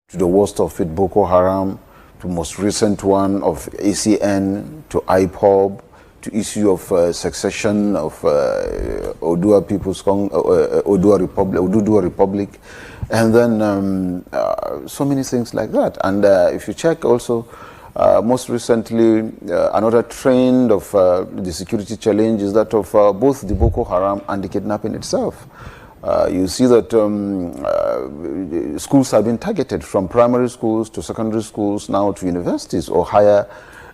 to the worst of it, Boko Haram, to most recent one of ACN, to IPOB, to issue of secession of Odua People's Oduduwa Republic, and then so many things like that. And if you check also, most recently, another trend of the security challenge is that of both the Boko Haram and the kidnapping itself. You see that schools have been targeted, from primary schools to secondary schools, now to universities or higher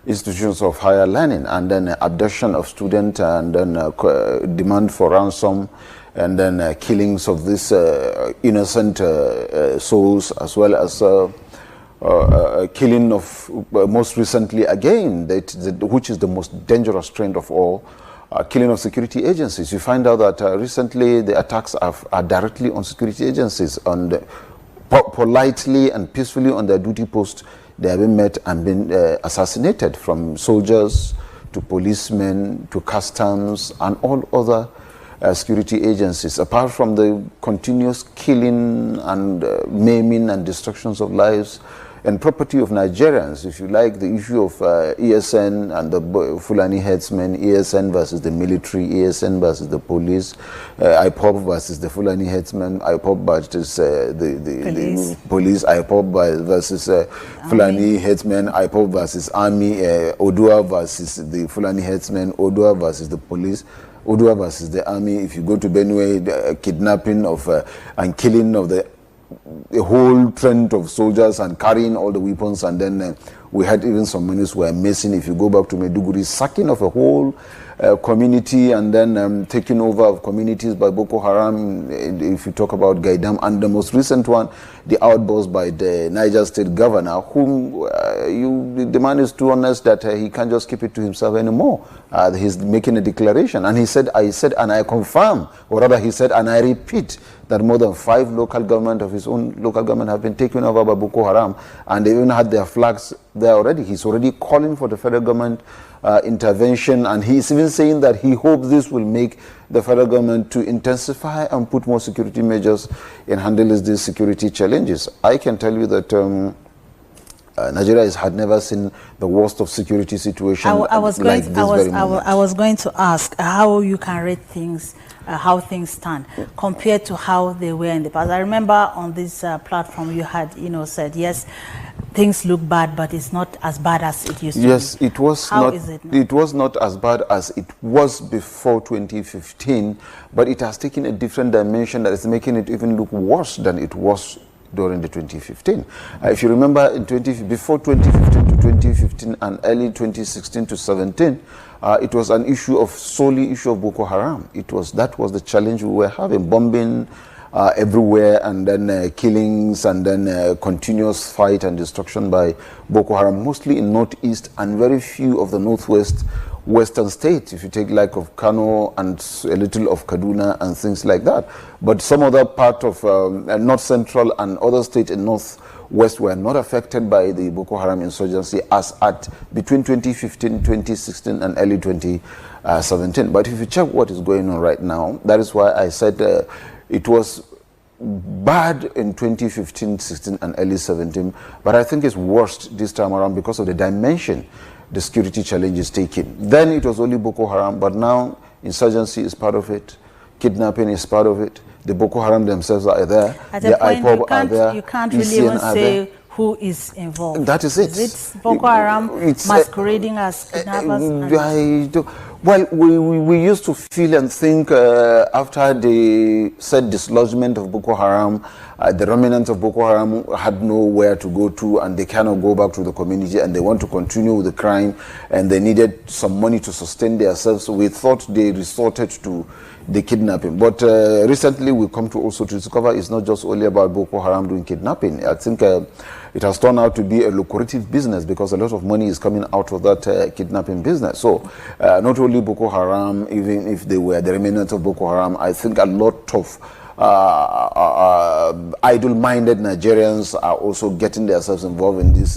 institutions of higher learning, and then abduction of students, and then demand for ransom, and then killings of these innocent souls, as well as killing of, most recently again, which is the most dangerous trend of all, killing of security agencies. You find out that recently the attacks are directly on security agencies, politely and peacefully on their duty post. They have been met and been assassinated, from soldiers to policemen to customs and all other security agencies. Apart from the continuous killing and maiming and destructions of lives and property of Nigerians, if you like, the issue of ESN and the Fulani headsmen, ESN versus the military, ESN versus the police, IPOB versus the Fulani headsmen, IPOB versus the police, IPOB versus Fulani headsmen, IPOB versus army, Odua versus the Fulani headsmen, Odua versus the police, Odua versus the army. If you go to Benue, the kidnapping of and killing of the whole trend of soldiers and carrying all the weapons, and then we had even some ministers who were missing. If you go back to Maiduguri, sacking of a whole community, and then taking over of communities by Boko Haram. If you talk about Gaidam, and the most recent one, the outburst by the Niger State governor, whom the man is too honest that he can't just keep it to himself anymore. He's making a declaration, and he said, I said, and I confirm, or rather he said, and I repeat, that more than 5 local government of his own local government have been taken over by Boko Haram, and they even had their flags there already. He's already calling for the federal government intervention, and he's even saying that he hopes this will make the federal government to intensify and put more security measures in handling these security challenges. I can tell you that Nigeria had never seen the worst of security situation I was going to ask how you can rate things, how things stand compared to how they were in the past. I remember on this platform you had, said, yes, things look bad, but it's not as bad as it used to be. Yes, it was how not. Is it now? It was not as bad as it was before 2015, but it has taken a different dimension that is making it even look worse than it was during the 2015. If you remember, before 2015 to 2015 and early 2016 to 17, it was an issue of solely issue of Boko Haram. That was the challenge we were having, bombing everywhere, and then killings, and then continuous fight and destruction by Boko Haram, mostly in northeast and very few of the western states, if you take like of Kano and a little of Kaduna and things like that. But some other part of north central and other states in northwest were not affected by the Boko Haram insurgency as at between 2015, 2016 and early 2017. But if you check what is going on right now, that is why I said it was bad in 2015, 16 and early 17, but I think it's worse this time around because of the dimension the security challenge is taking. Then it was only Boko Haram, but now insurgency is part of it, kidnapping is part of it, the Boko Haram themselves are there, the IPOB are there, you can't really even say who is involved. That is it. Is it Boko Haram masquerading as kidnappers? Well, we used to feel and think after the said dislodgement of Boko Haram, the remnants of Boko Haram had nowhere to go to, and they cannot go back to the community, and they want to continue with the crime, and they needed some money to sustain themselves. So we thought they resorted to the kidnapping. But recently we come to also to discover it's not just only about Boko Haram doing kidnapping. I think it has turned out to be a lucrative business because a lot of money is coming out of that kidnapping business. So not only Boko Haram, even if they were the remnants of Boko Haram, I think a lot of idle-minded Nigerians are also getting themselves involved in this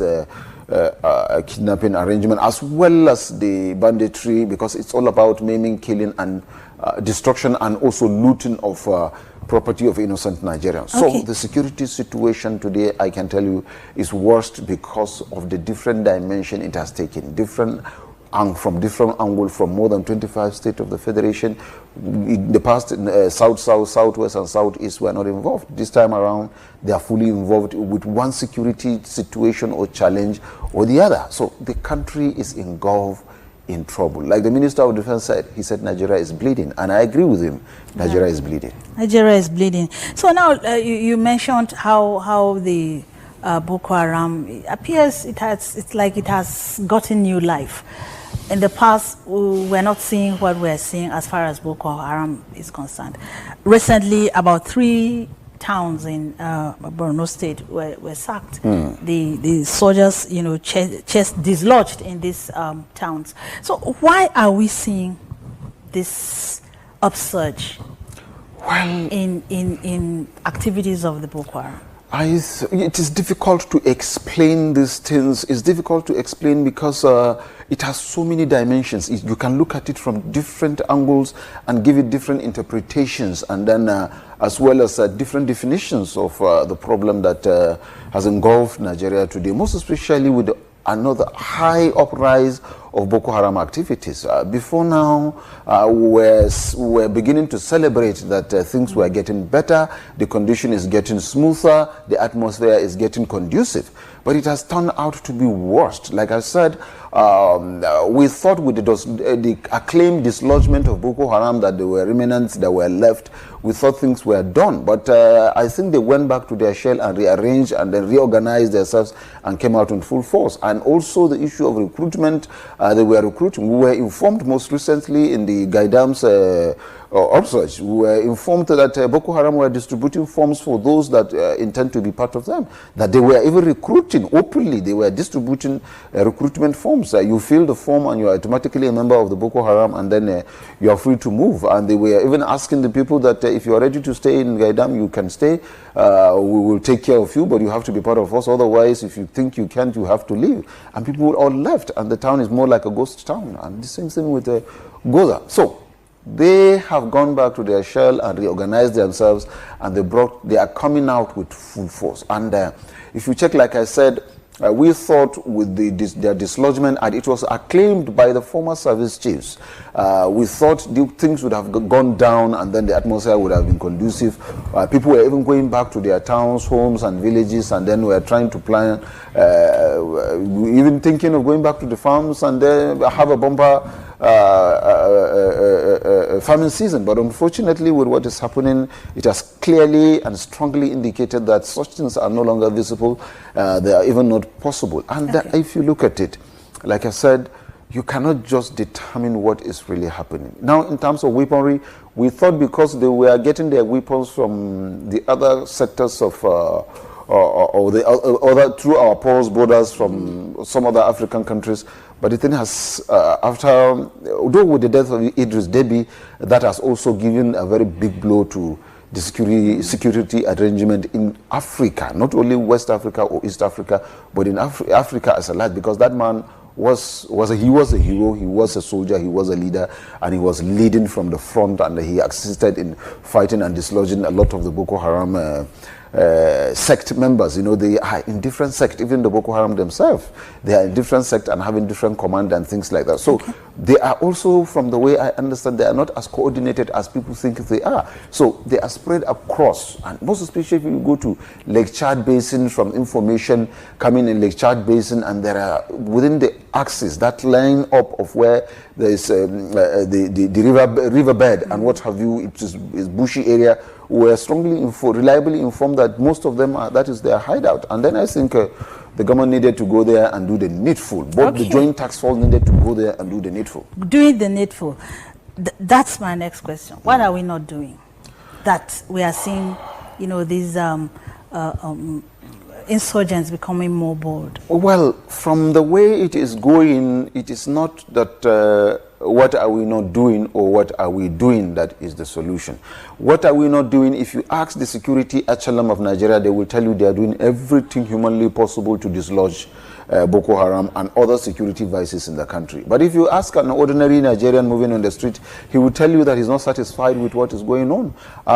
kidnapping arrangement, as well as the banditry, because it's all about maiming, killing and destruction, and also looting of property of innocent Nigerians. So the security situation today, I can tell you, is worst because of the different dimension it has taken, from different angles, from more than 25 states of the Federation. In the past, South, Southwest, and Southeast were not involved. This time around, they are fully involved with one security situation or challenge or the other. So the country is engulfed in trouble. Like the Minister of Defense said, he said Nigeria is bleeding. And I agree with him, Nigeria is bleeding. Nigeria is bleeding. So now you mentioned how the Boko Haram, it appears it's like it has gotten new life. In the past, we're not seeing what we're seeing as far as Boko Haram is concerned. Recently, about 3 towns in Borno State were sacked. The soldiers, just dislodged in these towns. So why are we seeing this upsurge in activities of the Boko Haram? It is difficult to explain these things. It's difficult to explain because it has so many dimensions. You can look at it from different angles and give it different interpretations, and then as well as different definitions of the problem that has engulfed Nigeria today, most especially with another high uprise of Boko Haram activities. Before now, we're beginning to celebrate that things were getting better, the condition is getting smoother, the atmosphere is getting conducive. But it has turned out to be worse. Like I said, we thought with the acclaimed dislodgement of Boko Haram that there were remnants that were left, we thought things were done. But I think they went back to their shell and rearranged and then reorganized themselves and came out in full force. And also the issue of recruitment, they were recruiting. We were informed most recently in the Gaidam's upsurge. We were informed that Boko Haram were distributing forms for those that intend to be part of them, that they were even recruiting openly. They were distributing recruitment forms. You fill the form and you are automatically a member of the Boko Haram, and then you are free to move. And they were even asking the people that if you are ready to stay in Gaidam, you can stay. We will take care of you, but you have to be part of us. Otherwise, if you think you can't, you have to leave. And people all left, and the town is more like a ghost town. And the same thing with Goza. So they have gone back to their shell and reorganized themselves, and they are coming out with full force. And if you check, like I said, we thought with their dislodgement, and it was acclaimed by the former service chiefs, we thought things would have gone down and then the atmosphere would have been conducive. People were even going back to their towns, homes and villages, and then we were trying to plan, even thinking of going back to the farms and then have a bumper farming season. But unfortunately, with what is happening, it has clearly and strongly indicated that such things are no longer visible. They are even not possible. And if you look at it, like I said, you cannot just determine what is really happening. Now, in terms of weaponry, we thought because they were getting their weapons from the other sectors of or the other through our porous borders from some other African countries. But the thing has, although with the death of Idris Deby, that has also given a very big blow to the security arrangement in Africa, not only West Africa or East Africa, but in Africa as a large, because that man was a hero, he was a soldier, he was a leader, and he was leading from the front, and he assisted in fighting and dislodging a lot of the Boko Haram sect members. You know, they are in different sects. Even the Boko Haram themselves, they are in different sects and having different command and things like that. So they are also, from the way I understand, they are not as coordinated as people think they are. So they are spread across, and most especially if you go to Lake Chad Basin, from information coming in Lake Chad Basin, and there are within the axis, that line up of where there is the riverbed and what have you, it is bushy area. We are strongly reliably informed that most of them that is their hideout. And then I think the government needed to go there and do the needful. Both the joint task force needed to go there and do the needful. Doing the needful. That's my next question. What are we not doing? That we are seeing, you know, these insurgents becoming more bold. Well, from the way it is going, it is not that what are we not doing or what are we doing that is the solution. What are we not doing? If you ask the security echelon of Nigeria, they will tell you they are doing everything humanly possible to dislodge Boko Haram and other security vices in the country. But if you ask an ordinary Nigerian moving on the street, he will tell you that he's not satisfied with what is going on.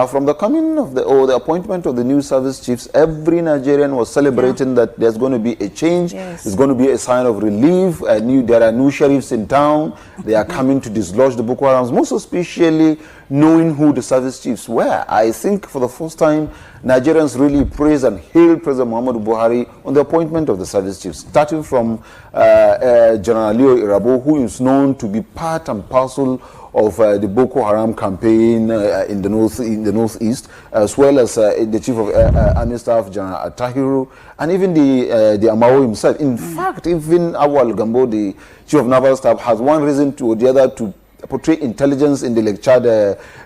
From the coming of the appointment of the new service chiefs, every Nigerian was celebrating that there's going to be a change. Yes. It's going to be a sign of relief. There are new sheriffs in town. They are coming to dislodge the Boko Harams, most especially knowing who the service chiefs were. I think for the first time, Nigerians really praise and hail President Muhammadu Buhari on the appointment of the service chiefs, starting from General Aliyu, who is known to be part and parcel of the Boko Haram campaign in the northeast, as well as the chief of army staff, General Tahiru, and even the Amao himself. In fact, even Awwal Gambo, the chief of naval staff, has one reason to the other to portray intelligence in the Lake Chad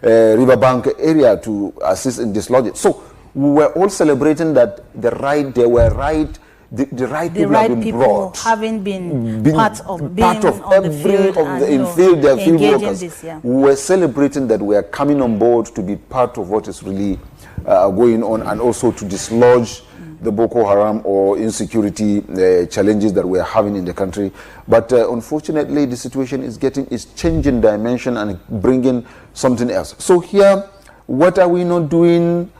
riverbank area to assist in dislodging. So we were all celebrating that the right people have been brought, having been part of every the field workers. We were celebrating that we are coming on board to be part of what is really going on, and also to dislodge the Boko Haram or insecurity challenges that we are having in the country. But unfortunately, the situation is changing dimension and bringing something else. So here, what are we not doing?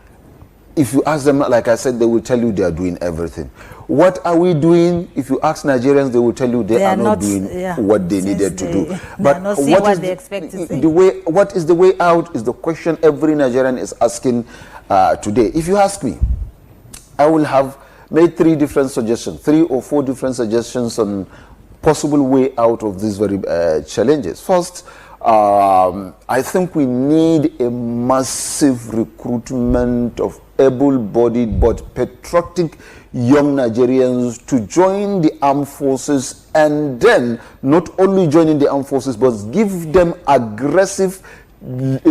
If you ask them, like I said, they will tell you they are doing everything. What are we doing? If you ask Nigerians, they will tell you they are not doing what they needed to do. But what they expect to see. What is the way out is the question every Nigerian is asking today. If you ask me, I will have made 3 or 4 different suggestions on possible way out of these very challenges. First, I think we need a massive recruitment of able-bodied but patriotic young Nigerians to join the armed forces, and then not only joining the armed forces but give them aggressive,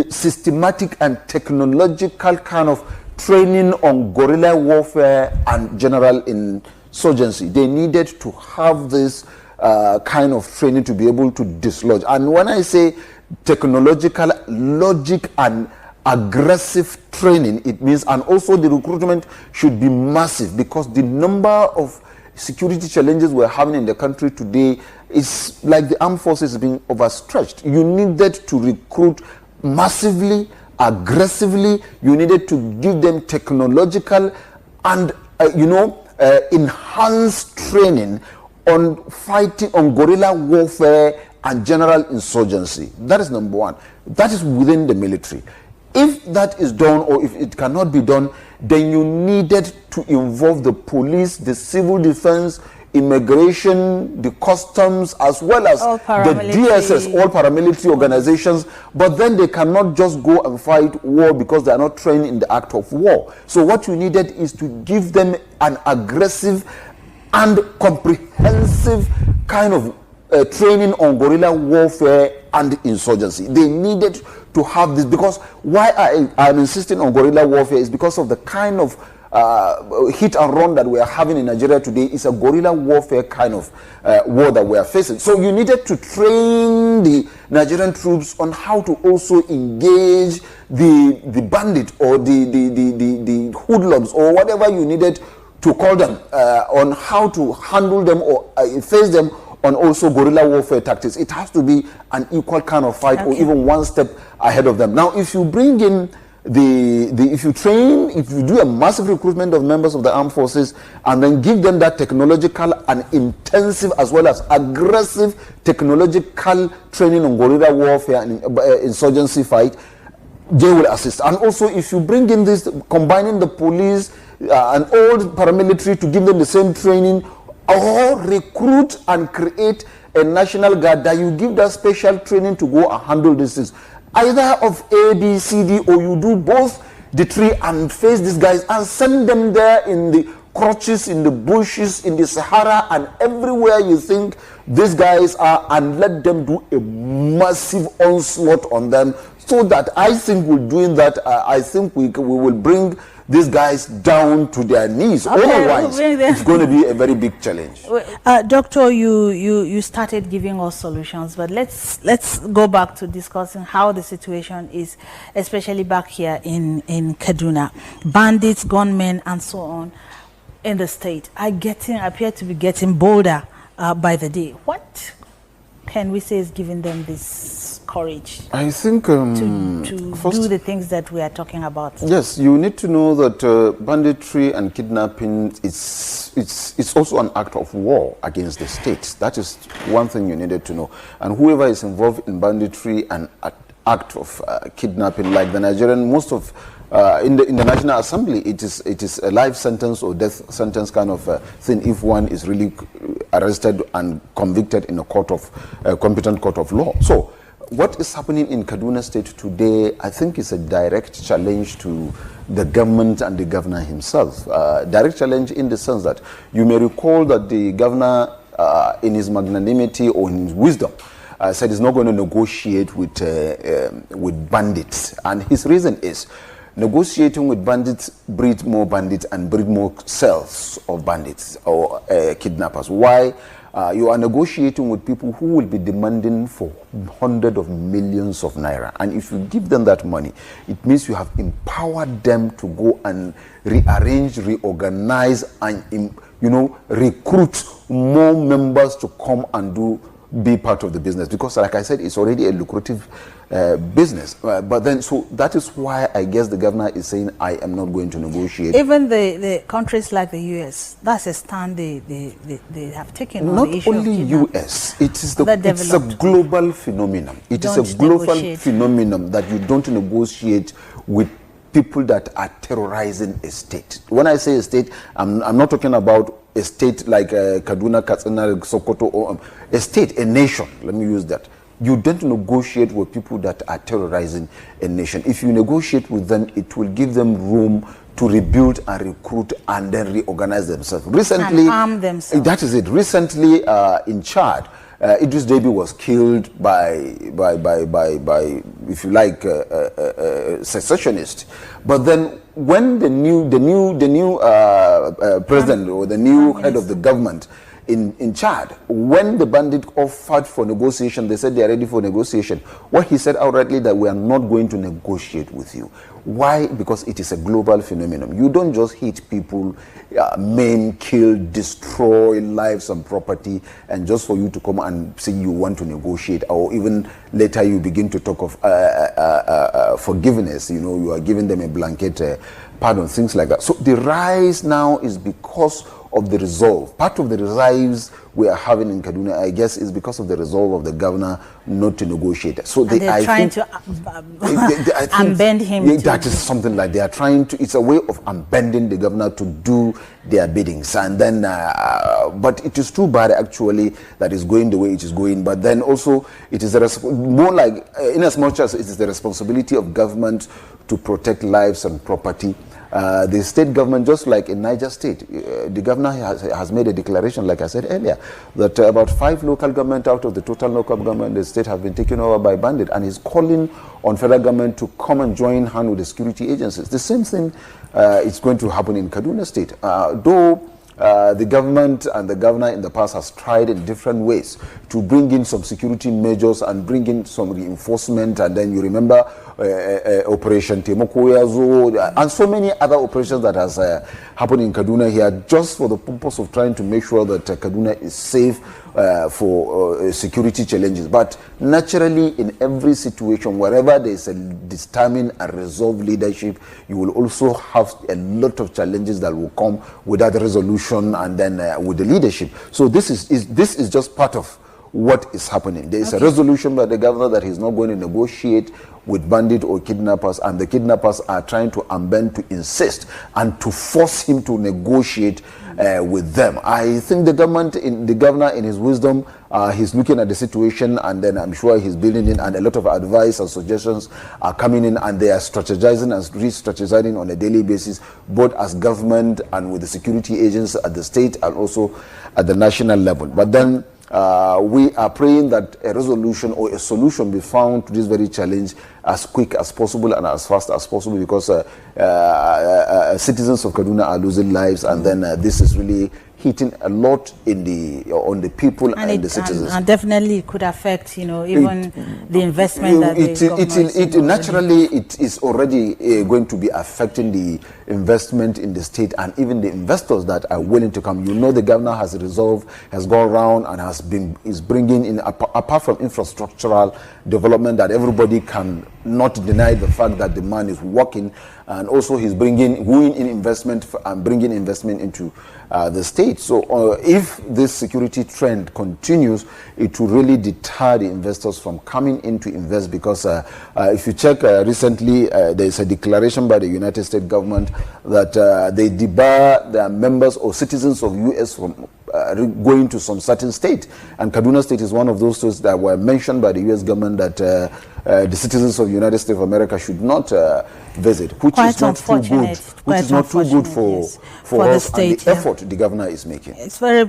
systematic and technological kind of training on guerrilla warfare and general insurgency. They needed to have this kind of training to be able to dislodge. And when I say technological, logic and aggressive training, it means, and also the recruitment should be massive, because the number of security challenges we're having in the country today is like the armed forces being overstretched. You needed to recruit massively, aggressively. You needed to give them technological and enhanced training on fighting, on guerrilla warfare and general insurgency. That is number one. That is within the military. If that is done, or if it cannot be done, then you needed to involve the police, the civil defense, immigration, the customs, as well as the DSS, all paramilitary organizations. But then they cannot just go and fight war because they are not trained in the act of war. So what you needed is to give them an aggressive and comprehensive kind of training on guerrilla warfare and insurgency. They needed to have this, because why I'm insisting on guerrilla warfare is because of the kind of hit and run that we are having in Nigeria today. Is a guerrilla warfare kind of war that we are facing. So you needed to train the Nigerian troops on how to also engage the bandit or the hoodlums or whatever you needed to call them, on how to handle them or face them on also guerrilla warfare tactics. It has to be an equal kind of fight, or even one step ahead of them. Now, if you bring in if you do a massive recruitment of members of the armed forces and then give them that technological and intensive as well as aggressive technological training on guerrilla warfare and insurgency fight, they will assist. And also, if you bring in this, combining the police and all paramilitary to give them the same training, or recruit and create a national guard that you give that special training to go and handle these things. Either of A, B, C, D, or you do both the three and face these guys and send them there in the crotches, in the bushes, in the Sahara, and everywhere you think these guys are, and let them do a massive onslaught on them. So that I think we're doing that, I think we will bring these guys down to their knees. Okay, otherwise, it's going to be a very big challenge. Doctor, you started giving us solutions, but let's go back to discussing how the situation is, especially back here in Kaduna. Bandits, gunmen, and so on. in the state appear to be getting bolder by the day. What can we say is giving them this courage? I think to first, do the things that we are talking about. Yes, you need to know that banditry and kidnapping it's also an act of war against the state. That is one thing you needed to know. And whoever is involved in banditry and act of kidnapping, like the Nigerian, most of in the National Assembly, it is a life sentence or death sentence kind of thing if one is really arrested and convicted in a competent court of law. So what is happening in Kaduna State today, I think, is a direct challenge to the government and the governor himself. Direct challenge in the sense that you may recall that the governor, in his magnanimity or in his wisdom, said he's not going to negotiate with bandits. And his reason is, negotiating with bandits breed more bandits and breed more cells of bandits or kidnappers. Why? You are negotiating with people who will be demanding for hundreds of millions of naira. And if you give them that money, it means you have empowered them to go and rearrange, reorganize, and recruit more members to come and be part of the business, because like I said, it's already a lucrative business. But then, so that is why I guess the governor is saying, I am not going to negotiate. Even the countries like the US, that's a stand they have taken. Not on the issue only of US, it's a global phenomenon. It is a global phenomenon that you don't negotiate with people that are terrorizing a state. When I say a state, I'm not talking about a state like Kaduna, Katsina, Sokoto, or a state, a nation. Let me use that. You don't negotiate with people that are terrorizing a nation. If you negotiate with them, it will give them room to rebuild and recruit and then reorganize themselves. Recently, and arm themselves. That is it. Recently, in Chad, Idris Deby was killed by if you like, secessionist. But then, when the new president or the new head of the government in Chad, when the bandit offered for negotiation, they said they are ready for negotiation. What he said outrightly, that we are not going to negotiate with you. Why? Because it is a global phenomenon. You don't just hit people, maim, kill, destroy lives and property, and just for you to come and say you want to negotiate, or even later you begin to talk of forgiveness. You are giving them a blanket pardon, things like that. So the rise now is because of the resolve. Part of the resolves we are having in Kaduna, I guess, is because of the resolve of the governor not to negotiate. So they're trying to unbend him. That is something like they are trying to. It's a way of unbending the governor to do their biddings, and then. But it is too bad actually that it's going the way it is going. But then also it is more like, in as much as it is the responsibility of government to protect lives and property. The state government, just like in Niger State, the governor has made a declaration, like I said earlier, that about 5 local government out of the total local government in the state have been taken over by bandits, and he's calling on federal government to come and join hand with the security agencies. The same thing is going to happen in Kaduna State. Though the government and the governor in the past has tried in different ways to bring in some security measures and bring in some reinforcement, and then you remember Operation Temokoyazo and so many other operations that has happened in Kaduna here, just for the purpose of trying to make sure that Kaduna is safe for security challenges. But naturally, in every situation, wherever there is a determined and resolved leadership, you will also have a lot of challenges that will come with that resolution and then with the leadership. So this is just part of what is happening. There is a resolution by the governor that he's not going to negotiate with bandits or kidnappers, and the kidnappers are trying to unbend, to insist, and to force him to negotiate with them. I think the governor, in his wisdom, he's looking at the situation, and then I'm sure he's building in, and a lot of advice and suggestions are coming in, and they are strategizing and re-strategizing on a daily basis, both as government and with the security agents at the state and also at the national level. But then we are praying that a resolution or a solution be found to this very challenge as quick as possible and as fast as possible, because citizens of Kaduna are losing lives, and then this is really hitting a lot on the people and the citizens. And definitely it could affect, even the investment that the government naturally it is already going to be affecting the investment in the state and even the investors that are willing to come. The governor has resolved, has gone around and is bringing in, apart from infrastructural development that everybody can not deny the fact that the man is working, and also he's bringing in investment and bringing investment into the state. So if this security trend continues, it will really deter the investors from coming in to invest, because if you check recently, there is a declaration by the United States government that they debar their members or citizens of U.S. from going to some certain state, and Kaduna State is one of those states that were mentioned by the U.S. government that the citizens of the United States of America should not visit, which is not too good. Which is not too good for the us state, and the effort the governor is making. It's very